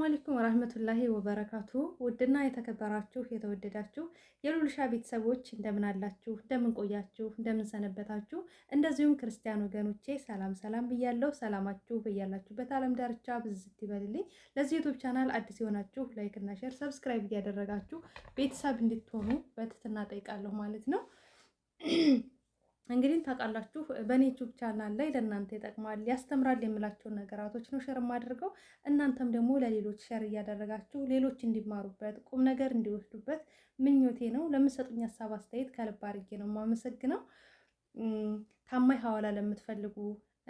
አለይኩም ወራህመቱላሂ ወበረካቱ። ውድና የተከበራችሁ የተወደዳችሁ የሉልሻ ቤተሰቦች እንደምን አላችሁ? እንደምን ቆያችሁ? እንደምን ሰነበታችሁ? እንደዚሁም ክርስቲያን ወገኖቼ ሰላም ሰላም ብያለሁ። ሰላማችሁ በያላችሁበት ዓለም ዳርቻ ብዝት ይበልልኝ። ለዚህ ዩቲዩብ ቻናል አዲስ የሆናችሁ ላይክ እና ሼር፣ ሰብስክራይብ እያደረጋችሁ ቤተሰብ እንድትሆኑ በትህትና ጠይቃለሁ ማለት ነው። እንግዲህ ታውቃላችሁ በኔ ዩቲዩብ ቻናል ላይ ለእናንተ ይጠቅማል ያስተምራል የምላቸውን ነገራቶች ነው ሼር የማደርገው። እናንተም ደግሞ ለሌሎች ሼር እያደረጋችሁ ሌሎች እንዲማሩበት ቁም ነገር እንዲወስዱበት ምኞቴ ነው። ለምትሰጡኝ ሀሳብ አስተያየት ከልብ አድርጌ ነው የማመሰግነው። ታማኝ ሐዋላ ለምትፈልጉ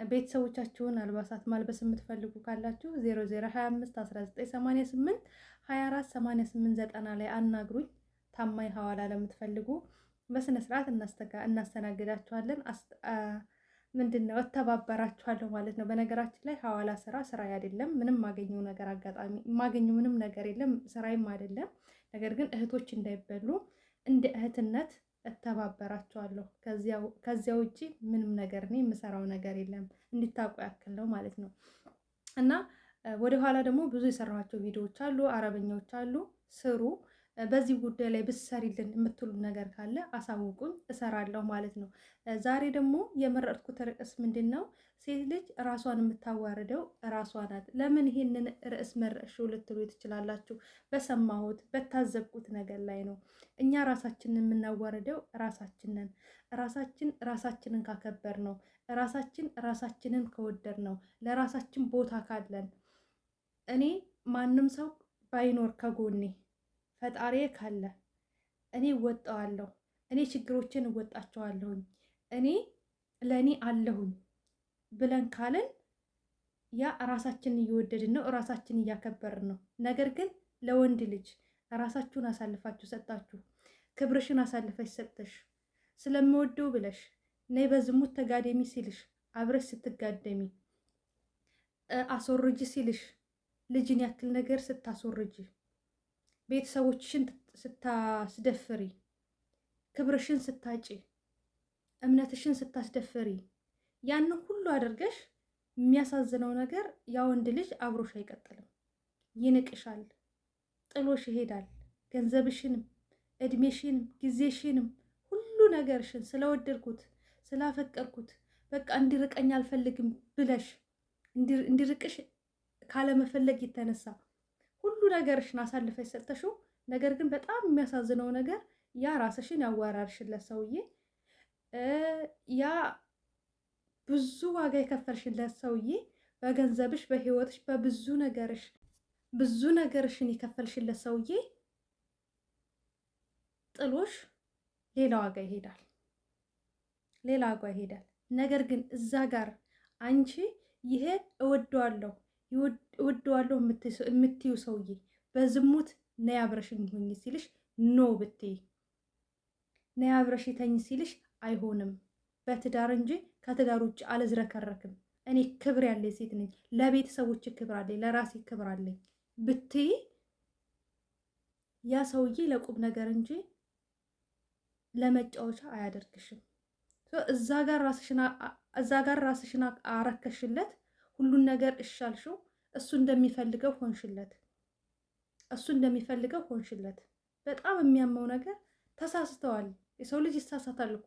ቤተሰቦቻችሁን አልባሳት ማልበስ የምትፈልጉ ካላችሁ 0025 1988 24 88 90 ላይ አናግሩኝ። ታማኝ ሐዋላ ለምትፈልጉ በስነ ስርዓት እናስተናግዳችኋለን። ምንድነው እተባበራችኋለሁ ማለት ነው። በነገራችን ላይ ሐዋላ ስራ አይደለም። ምንም ማገኘው ነገር አጋጣሚ ማገኘው ምንም ነገር የለም፣ ስራዬም አይደለም። ነገር ግን እህቶች እንዳይበሉ እንደ እህትነት እተባበራችኋለሁ። ከዚያ ውጪ ምንም ነገር እኔ የምሰራው ነገር የለም፣ እንድታውቁ ያክል ነው ማለት ነው። እና ወደ ኋላ ደግሞ ብዙ የሰራኋቸው ቪዲዮዎች አሉ፣ አረበኛዎች አሉ፣ ስሩ። በዚህ ጉዳይ ላይ ብትሰሪልን የምትሉ ነገር ካለ አሳውቁኝ፣ እሰራለሁ ማለት ነው። ዛሬ ደግሞ የመረጥኩት ርዕስ ምንድን ነው? ሴት ልጅ ራሷን የምታዋርደው ራሷ ናት። ለምን ይሄንን ርዕስ መረጥሽው ልትሉ ትችላላችሁ። በሰማሁት በታዘብኩት ነገር ላይ ነው። እኛ ራሳችንን የምናዋርደው ራሳችንን ራሳችንን ካከበር ነው፣ ራሳችንን ከወደድ ነው፣ ለራሳችን ቦታ ካለን። እኔ ማንም ሰው ባይኖር ከጎኔ ፈጣሪዬ ካለ እኔ እወጣዋለሁ፣ እኔ ችግሮችን እወጣቸዋለሁኝ፣ እኔ ለእኔ አለሁኝ ብለን ካለን ያ ራሳችንን እየወደድን ነው፣ ራሳችንን እያከበርን ነው። ነገር ግን ለወንድ ልጅ ራሳችሁን አሳልፋችሁ ሰጣችሁ፣ ክብርሽን አሳልፈሽ ሰጠሽ፣ ስለምወደው ብለሽ ነይ በዝሙት ተጋደሚ ሲልሽ አብረሽ ስትጋደሚ፣ አስወርጅ ሲልሽ ልጅን ያክል ነገር ስታስወርጅ፣ ቤተሰቦችሽን ስታስደፍሪ፣ ክብርሽን ስታጪ፣ እምነትሽን ስታስደፍሪ፣ ያንን ሁሉ አድርገሽ የሚያሳዝነው ነገር ያ ወንድ ልጅ አብሮሽ አይቀጥልም፣ ይንቅሻል፣ ጥሎሽ ይሄዳል። ገንዘብሽንም፣ እድሜሽንም፣ ጊዜሽንም ሁሉ ነገርሽን ስለወደድኩት ስላፈቀርኩት በቃ እንዲርቀኝ አልፈልግም ብለሽ እንዲርቅሽ ካለመፈለግ የተነሳ ሁሉ ነገርሽን አሳልፈሽ ሰጥተሽው፣ ነገር ግን በጣም የሚያሳዝነው ነገር ያ ራስሽን ያዋራርሽለት ሰውዬ፣ ያ ብዙ ዋጋ የከፈልሽለት ሰውዬ፣ በገንዘብሽ፣ በህይወትሽ፣ ብዙ ነገርሽን የከፈልሽለት ሰውዬ ጥሎሽ ሌላ ዋጋ ይሄዳል። ነገር ግን እዛ ጋር አንቺ ይሄ እወደዋለሁ የምትዩ ሰውዬ በዝሙት ነይ አብረሽኝ ሁኚ ሲልሽ ኖ ብትይ፣ ነይ አብረሽ ተኝ ሲልሽ አይሆንም፣ በትዳር እንጂ ከትዳር ውጭ አልዝረከረክም፣ እኔ ክብር ያለኝ ሴት ነኝ፣ ለቤተሰቦች ክብር አለኝ፣ ለራሴ ክብር አለኝ ብትይ፣ ያ ሰውዬ ለቁም ነገር እንጂ ለመጫወቻ አያደርግሽም። እዛ ጋር ራስሽን አረከሽለት፣ ሁሉን ነገር እሻልሽው፣ እሱ እንደሚፈልገው ሆንሽለት። በጣም የሚያመው ነገር ተሳስተዋል። የሰው ልጅ ይሳሳታል እኮ።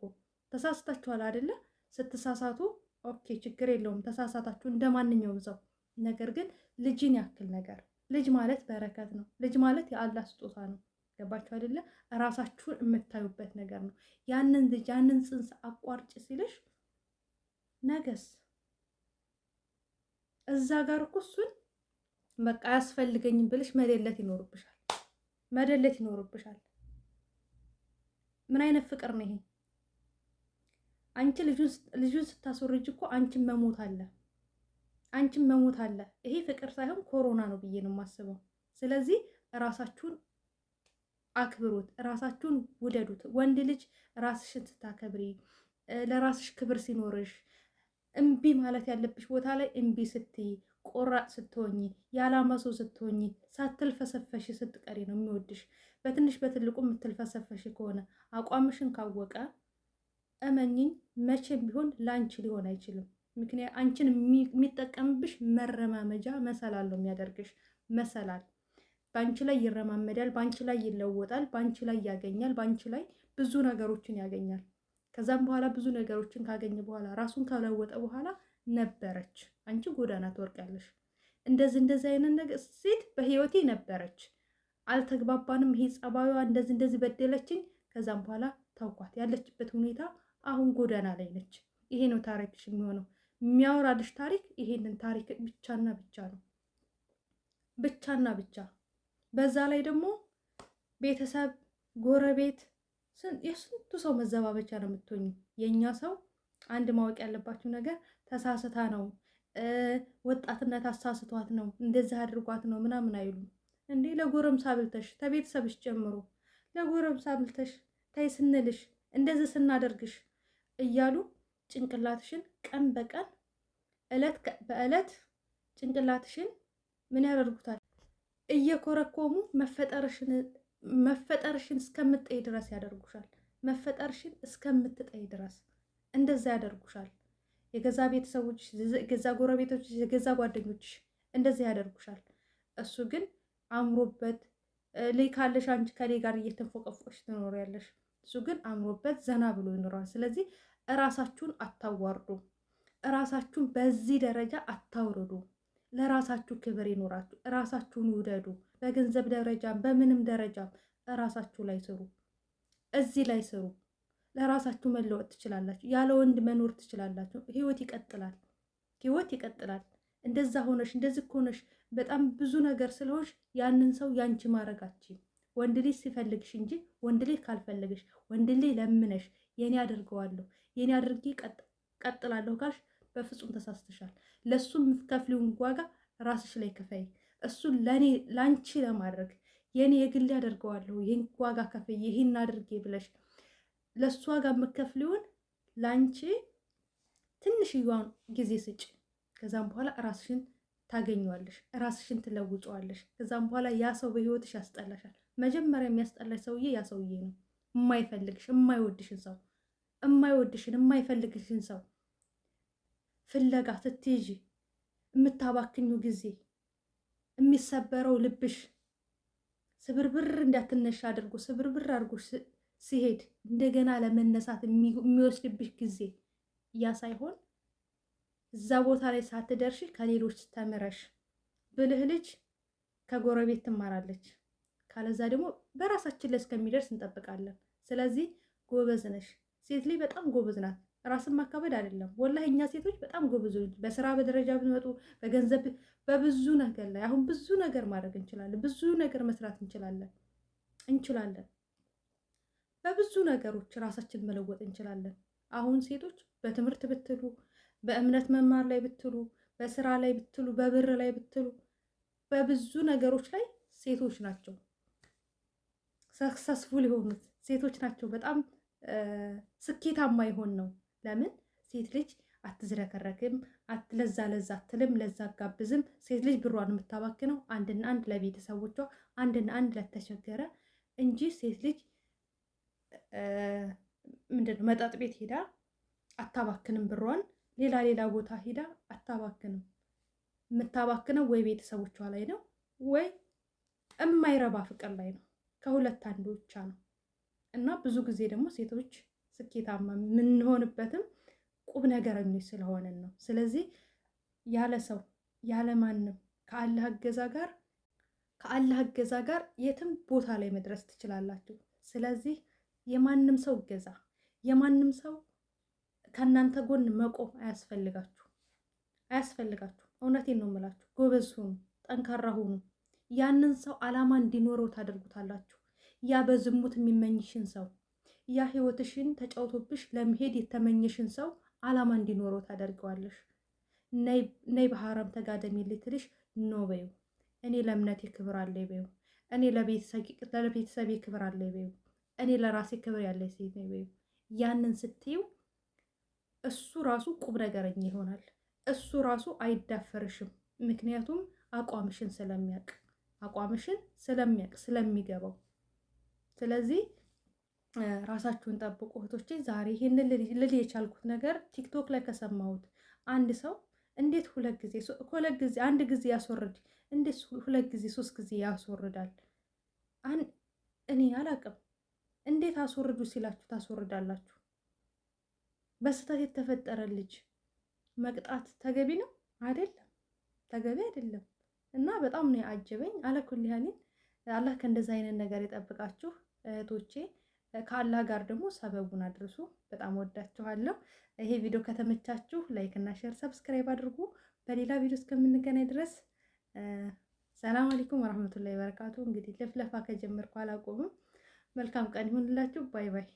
ተሳስታችኋል አይደለ? ስትሳሳቱ ኦኬ ችግር የለውም ተሳሳታችሁ እንደ ማንኛውም ሰው። ነገር ግን ልጅን ያክል ነገር፣ ልጅ ማለት በረከት ነው። ልጅ ማለት የአላህ ስጦታ ነው። ገባችሁ አይደለ? ራሳችሁን የምታዩበት ነገር ነው። ያንን ልጅ ያንን ጽንስ አቋርጭ ሲልሽ ነገስ እዛ ጋር እኮ እሱን በቃ አያስፈልገኝም ብለሽ መደለት ይኖርብሻል። ምን አይነት ፍቅር ነው ይሄ? አንቺ ልጁን ስታስወርጅ እኮ አንቺን መሞት አለ። ይሄ ፍቅር ሳይሆን ኮሮና ነው ብዬ ነው የማስበው። ስለዚህ ራሳችሁን አክብሩት፣ ራሳችሁን ውደዱት። ወንድ ልጅ ራስሽን ስታከብሪ፣ ለራስሽ ክብር ሲኖርሽ፣ እምቢ ማለት ያለብሽ ቦታ ላይ እምቢ ስትይ፣ ቆራጥ ስትሆኚ፣ የዓላማ ሰው ስትሆኚ፣ ሳትልፈሰፈሽ ስትቀሪ ነው የሚወድሽ። በትንሽ በትልቁ የምትልፈሰፈሽ ከሆነ አቋምሽን ካወቀ እመኝኝ መቼም ቢሆን ላንቺ ሊሆን አይችልም። ምክንያት አንቺን የሚጠቀምብሽ መረማመጃ መሰላል ነው የሚያደርግሽ። መሰላል። በአንቺ ላይ ይረማመዳል፣ በአንቺ ላይ ይለወጣል፣ በአንቺ ላይ ያገኛል፣ በአንቺ ላይ ብዙ ነገሮችን ያገኛል። ከዛም በኋላ ብዙ ነገሮችን ካገኘ በኋላ ራሱን ከለወጠ በኋላ ነበረች፣ አንቺ ጎዳና ትወርቃለሽ። እንደዚህ አይነት ነገር ሴት በህይወቴ ነበረች፣ አልተግባባንም፣ ይሄ ጸባዩዋ እንደዚህ በደለችኝ። ከዛም በኋላ ታውቋት ያለችበት ሁኔታ አሁን ጎዳና ላይ ነች። ይሄ ነው ታሪክሽ የሚሆነው። የሚያወራልሽ ታሪክ ይሄንን ታሪክ ብቻና ብቻ ነው፣ ብቻና ብቻ። በዛ ላይ ደግሞ ቤተሰብ፣ ጎረቤት፣ የስንቱ ሰው መዘባበቻ ነው የምትሆኝ። የእኛ ሰው አንድ ማወቅ ያለባችሁ ነገር ተሳስታ ነው፣ ወጣትነት አሳስቷት ነው፣ እንደዚህ አድርጓት ነው ምናምን አይሉም እንዴ። ለጎረምሳ ብልተሽ ተቤተሰብሽ ጀምሮ ለጎረምሳ ብልተሽ ተይ ስንልሽ እንደዚህ ስናደርግሽ እያሉ ጭንቅላትሽን ቀን በቀን እለት በእለት ጭንቅላትሽን ምን ያደርጉታል? እየኮረኮሙ መፈጠርሽን እስከምትጠይ ድረስ ያደርጉሻል። መፈጠርሽን እስከምትጠይ ድረስ እንደዛ ያደርጉሻል። የገዛ ቤተሰቦች፣ የገዛ ጎረቤቶች፣ የገዛ ጓደኞች እንደዚህ ያደርጉሻል። እሱ ግን አምሮበት ልጅ ካለሽ አንቺ ከኔ ጋር እየተንፎቀፎች ትኖሪያለሽ። እሱ ግን አምሮበት ዘና ብሎ ይኖራል። ስለዚህ እራሳችሁን አታዋርዱ፣ እራሳችሁን በዚህ ደረጃ አታውርዱ። ለራሳችሁ ክብር ይኖራችሁ፣ እራሳችሁን ውደዱ። በገንዘብ ደረጃም በምንም ደረጃም እራሳችሁ ላይ ስሩ፣ እዚህ ላይ ስሩ። ለራሳችሁ መለወጥ ትችላላችሁ። ያለ ወንድ መኖር ትችላላችሁ። ህይወት ይቀጥላል፣ ህይወት ይቀጥላል። እንደዛ ሆነሽ እንደዚህ ሆነሽ በጣም ብዙ ነገር ስለሆንሽ ያንን ሰው ያንቺ ማድረጋችሁ ወንድ ልጅ ሲፈልግሽ እንጂ ወንድ ልጅ ካልፈልግሽ፣ ወንድ ልጅ ለምነሽ የኔ አድርገዋለሁ የኔ አድርጌ ቀጥላለሁ ካልሽ በፍጹም ተሳስተሻል። ለሱ የምትከፍሊውን ዋጋ ራስሽ ላይ ክፈይ። እሱን ላንቺ ለማድረግ የኔ የግል አደርገዋለሁ ይህን ዋጋ ከፍዬ ይህን አድርጌ ብለሽ ለሱ ዋጋ የምትከፍሊውን ላንቺ ትንሽዬዋን ጊዜ ስጭ። ከዛም በኋላ ራስሽን ታገኘዋለሽ፣ ራስሽን ትለውጫዋለሽ። ከዛም በኋላ ያ ሰው በህይወትሽ ያስጠላሻል። መጀመሪያ የሚያስጠላሽ ሰውዬ ያ ሰውዬ ነው። የማይፈልግሽ የማይወድሽን ሰው የማይፈልግሽን ሰው ፍለጋ ስትይዥ የምታባክኙ ጊዜ የሚሰበረው ልብሽ ስብርብር እንዳትነሻ አድርጎ ስብርብር አድርጎ ሲሄድ እንደገና ለመነሳት የሚወስድብሽ ጊዜ ያ ሳይሆን እዛ ቦታ ላይ ሳትደርሽ ከሌሎች ተምረሽ ብልህ ልጅ ከጎረቤት ትማራለች። ካለዛ ደግሞ በራሳችን ላይ እስከሚደርስ እንጠብቃለን። ስለዚህ ጎበዝ ነሽ። ሴት ልጅ በጣም ጎበዝ ናት። ራስን ማካበድ አይደለም። ወላሂ እኛ ሴቶች በጣም ጎበዞች፣ በስራ በደረጃ ብንመጡ በገንዘብ በብዙ ነገር ላይ አሁን ብዙ ነገር ማድረግ እንችላለን። ብዙ ነገር መስራት እንችላለን። በብዙ ነገሮች ራሳችን መለወጥ እንችላለን። አሁን ሴቶች በትምህርት ብትሉ፣ በእምነት መማር ላይ ብትሉ፣ በስራ ላይ ብትሉ፣ በብር ላይ ብትሉ፣ በብዙ ነገሮች ላይ ሴቶች ናቸው ሰክሰስፉል የሆኑት ሴቶች ናቸው። በጣም ስኬታማ የሆን ነው። ለምን ሴት ልጅ አትዝረከረክም፣ ለዛ አትልም፣ ለዛ አጋብዝም። ሴት ልጅ ብሯን የምታባክነው አንድና አንድ ለቤተሰቦቿ፣ አንድና አንድ ለተቸገረ እንጂ ሴት ልጅ ምንድነው መጠጥ ቤት ሄዳ አታባክንም። ብሯን ሌላ ቦታ ሄዳ አታባክንም። የምታባክነው ወይ ቤተሰቦቿ ላይ ነው ወይ የማይረባ ፍቅር ላይ ነው። ከሁለት አንዱ ብቻ ነው። እና ብዙ ጊዜ ደግሞ ሴቶች ስኬታማ የምንሆንበትም ቁም ነገረኞች ስለሆነን ነው። ስለዚህ ያለ ሰው ያለ ማንም ከአላህ እገዛ ጋር የትም ቦታ ላይ መድረስ ትችላላችሁ። ስለዚህ የማንም ሰው እገዛ፣ የማንም ሰው ከእናንተ ጎን መቆም አያስፈልጋችሁ። እውነቴን ነው የምላችሁ። ጎበዝ ሁኑ፣ ጠንካራ ሁኑ። ያንን ሰው አላማ እንዲኖረው ታደርጉታላችሁ። ያ በዝሙት የሚመኝሽን ሰው፣ ያ ህይወትሽን ተጫውቶብሽ ለመሄድ የተመኘሽን ሰው አላማ እንዲኖረው ታደርገዋለሽ። ነይ በሐራም ተጋደሚ ልትልሽ ኖ በዩ። እኔ ለእምነቴ ክብር አለኝ በዩ። እኔ ለቤተሰቤ ክብር አለኝ በዩ። እኔ ለራሴ ክብር ያለኝ ሴት ነኝ በዩ። ያንን ስትይው እሱ ራሱ ቁም ነገረኛ ይሆናል። እሱ ራሱ አይዳፈርሽም። ምክንያቱም አቋምሽን ስለሚገባው። ስለዚህ ራሳችሁን ጠብቁ እህቶቼ። ዛሬ ይህንን ልል የቻልኩት ነገር ቲክቶክ ላይ ከሰማሁት አንድ ሰው እንዴት ሁለት ጊዜ አንድ ጊዜ ያስወርድ እንዴት 2 ጊዜ 3 ጊዜ ያስወርዳል? እኔ አላቅም። እንዴት አስወርዱ ሲላችሁ ታስወርዳላችሁ? በስህተት የተፈጠረ ልጅ መቅጣት ተገቢ ነው አይደለም? ተገቢ አይደለም። እና በጣም ነው ያጀበኝ። አለኩል ያህል አላህ ከእንደዚህ አይነት ነገር ይጠብቃችሁ እህቶቼ። ከአላህ ጋር ደግሞ ሰበቡን አድርሱ። በጣም ወዳችኋለሁ። ይሄ ቪዲዮ ከተመቻችሁ ላይክ እና ሼር፣ ሰብስክራይብ አድርጉ። በሌላ ቪዲዮ እስከምንገናኝ ድረስ ሰላም አለይኩም ወራህመቱላሂ ወበረካቱ። እንግዲህ ልፍለፋ ከጀመርኩ አላቆምም። መልካም ቀን ይሁንላችሁ። ባይ ባይ።